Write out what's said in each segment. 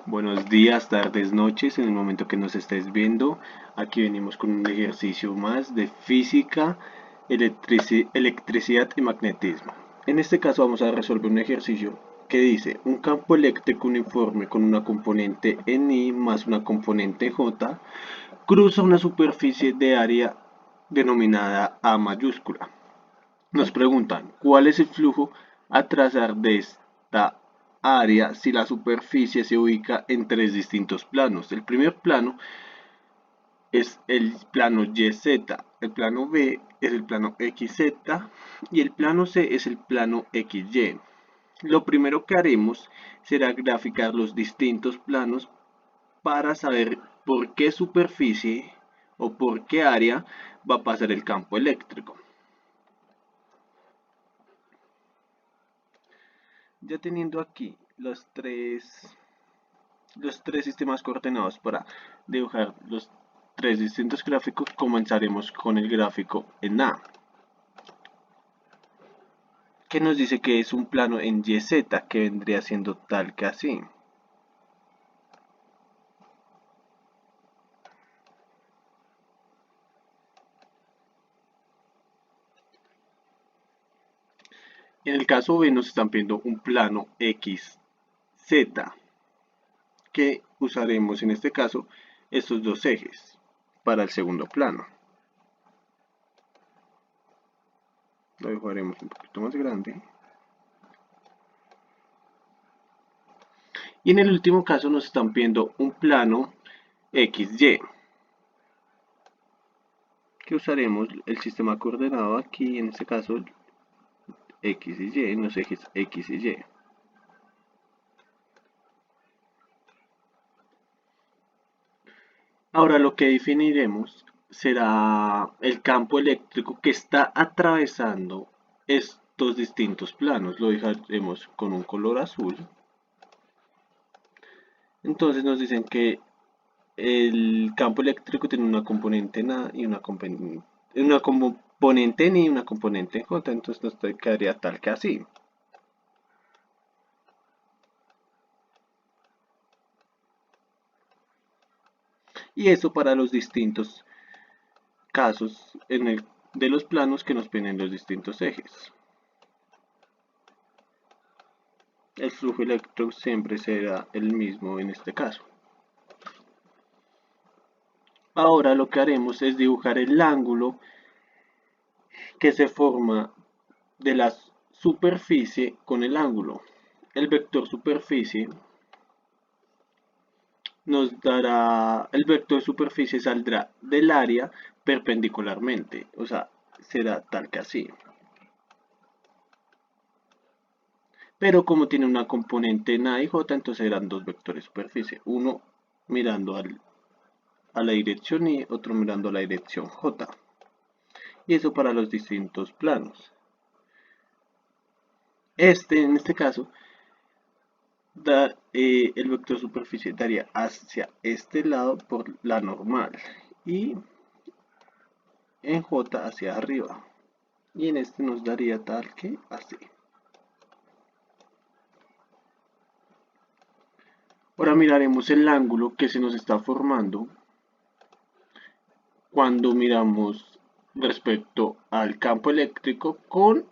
Buenos días, tardes, noches, en el momento que nos estés viendo. Aquí venimos con un ejercicio más de física, electricidad y magnetismo. En este caso vamos a resolver un ejercicio que dice un campo eléctrico uniforme con una componente en I más una componente en J cruza una superficie de área denominada A mayúscula. Nos preguntan, ¿cuál es el flujo a trazar de esta área si la superficie se ubica en tres distintos planos? El primer plano es el plano YZ, el plano B es el plano XZ y el plano C es el plano XY. Lo primero que haremos será graficar los distintos planos para saber por qué superficie o por qué área va a pasar el campo eléctrico. Ya teniendo aquí los tres sistemas coordenados para dibujar los tres distintos gráficos, comenzaremos con el gráfico en A, que nos dice que es un plano en YZ, que vendría siendo tal que así. En el caso B nos están pidiendo un plano XZ, que usaremos en este caso estos dos ejes para el segundo plano. Lo dejaremos un poquito más grande. Y en el último caso nos están pidiendo un plano XY, que usaremos el sistema coordenado aquí, en este caso X y Y, en los ejes X y Y. Ahora lo que definiremos será el campo eléctrico que está atravesando estos distintos planos. Lo dejaremos con un color azul. Entonces nos dicen que el campo eléctrico tiene una componente en A y una componente en I y una componente en J, entonces nos quedaría tal que así. Y eso para los distintos casos de los planos que nos piden los distintos ejes. El flujo eléctrico siempre será el mismo en este caso. Ahora lo que haremos es dibujar el ángulo que se forma de la superficie con el ángulo. El vector superficie el vector de superficie saldrá del área perpendicularmente, o sea, será tal que así. Pero como tiene una componente en A y J, entonces serán dos vectores de superficie, uno mirando a la dirección Y, otro mirando a la dirección J. Y eso para los distintos planos. En este caso, el vector de superficie daría hacia este lado por la normal y en J hacia arriba. Y en este nos daría tal que así. Ahora miraremos el ángulo que se nos está formando cuando miramos respecto al campo eléctrico con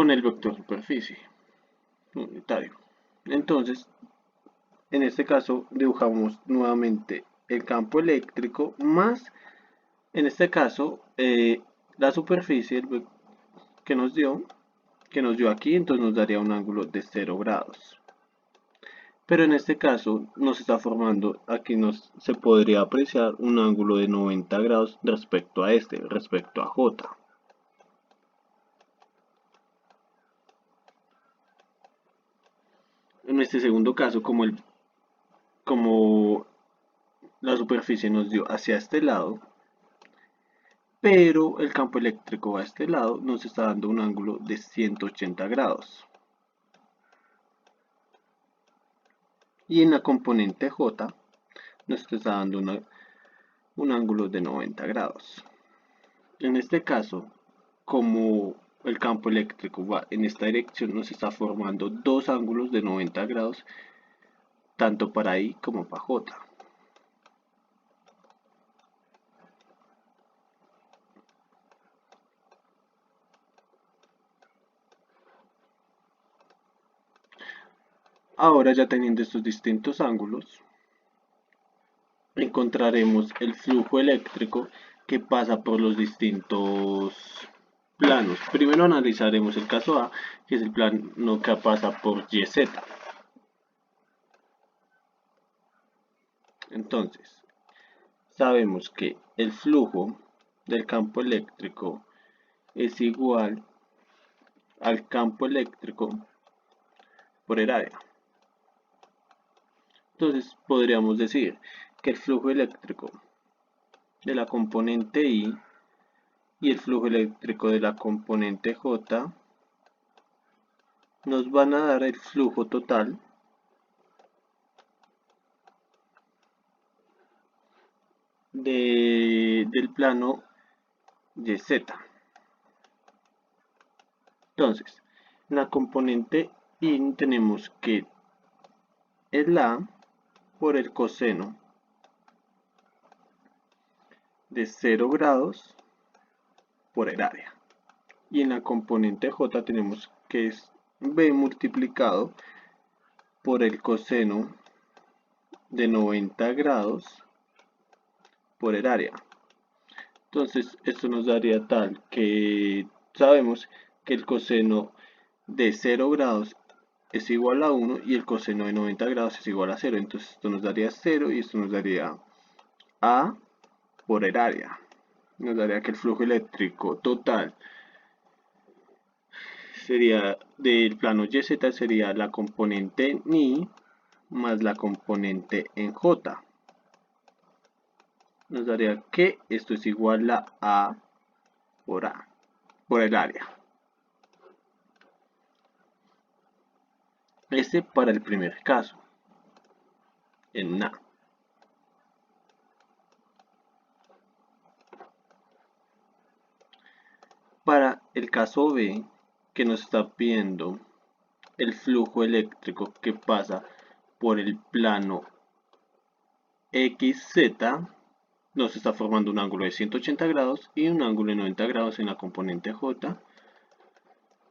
el vector superficie unitario. Entonces, en este caso dibujamos nuevamente el campo eléctrico más, en este caso, la superficie que nos dio, aquí, entonces nos daría un ángulo de 0 grados. Pero en este caso nos está formando, aquí se podría apreciar un ángulo de 90 grados respecto a respecto a J. En este segundo caso, como la superficie nos dio hacia este lado, pero el campo eléctrico a este lado, nos está dando un ángulo de 180 grados. Y en la componente J nos está dando un ángulo de 90 grados. En este caso, como el campo eléctrico va en esta dirección, nos está formando dos ángulos de 90 grados, tanto para I como para J. Ahora, ya teniendo estos distintos ángulos, encontraremos el flujo eléctrico que pasa por los distintos planos. Primero analizaremos el caso A, que es el plano que pasa por YZ. Entonces, sabemos que el flujo del campo eléctrico es igual al campo eléctrico por el área. Entonces, podríamos decir que el flujo eléctrico de la componente I y el flujo eléctrico de la componente J nos van a dar el flujo total del plano YZ. Entonces, en la componente I tenemos que el A por el coseno de 0 grados por el área. Y en la componente J tenemos que es B multiplicado por el coseno de 90 grados por el área. Entonces, esto nos daría tal que sabemos que el coseno de 0 grados es igual a 1 y el coseno de 90 grados es igual a 0. Entonces, esto nos daría 0 y esto nos daría A por el área. Nos daría que el flujo eléctrico total sería del plano YZ, sería la componente en I más la componente en J. Nos daría que esto es igual a A por el área. Este para el primer caso, en A. Para el caso B, que nos está pidiendo el flujo eléctrico que pasa por el plano XZ, nos está formando un ángulo de 180 grados y un ángulo de 90 grados en la componente J.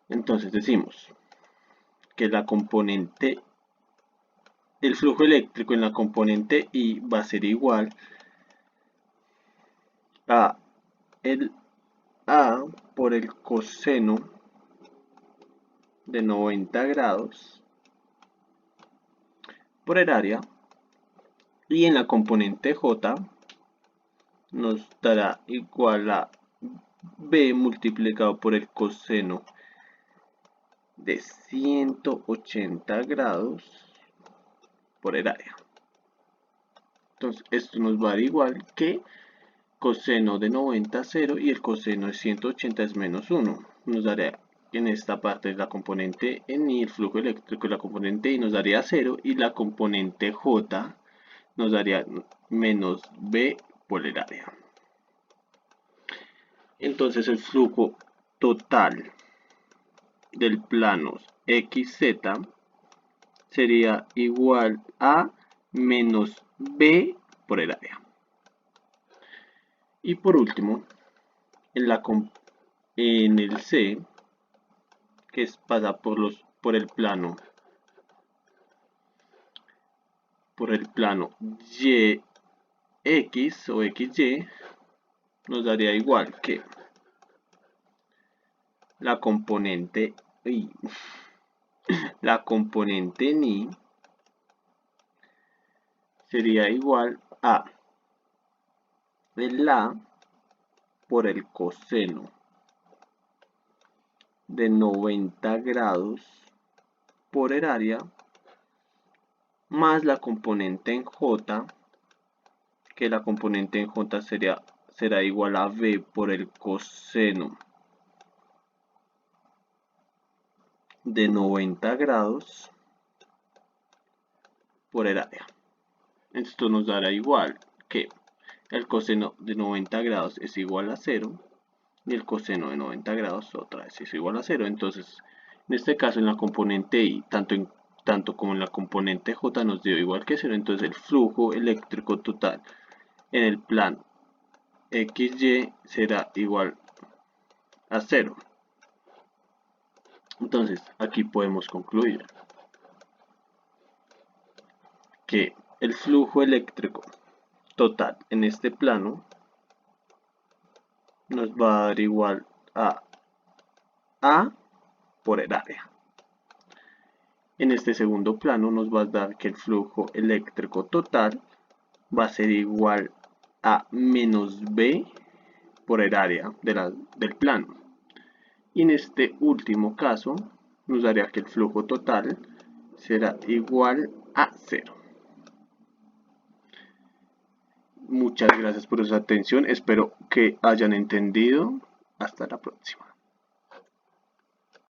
Entonces decimos que la componente, el flujo eléctrico en la componente I va a ser igual a el A por el coseno de 90 grados por el área, y en la componente J nos dará igual a B multiplicado por el coseno de 180 grados por el área. Entonces, esto nos va a dar igual que coseno de 90 0 y el coseno de 180 es menos 1. Nos daría en esta parte la componente en I, el flujo eléctrico de la componente I nos daría 0 y la componente J nos daría menos B por el área. Entonces el flujo total del plano XZ sería igual a menos B por el área. Y por último, en el C, que pasa por el plano YX o XY, nos daría igual que la componente I, la componente en I sería igual a el A por el coseno de 90 grados por el área más la componente en J, que la componente en J será igual a B por el coseno de 90 grados por el área. Esto nos dará igual que el coseno de 90 grados es igual a 0 y el coseno de 90 grados otra vez es igual a 0. Entonces, en este caso en la componente I, tanto como en la componente J nos dio igual que 0. Entonces el flujo eléctrico total en el plano XY será igual a 0. Entonces aquí podemos concluir que el flujo eléctrico total en este plano nos va a dar igual a A por el área. En este segundo plano nos va a dar que el flujo eléctrico total va a ser igual a menos B por el área del plano. Y en este último caso nos daría que el flujo total será igual a 0. Muchas gracias por su atención, espero que hayan entendido. Hasta la próxima.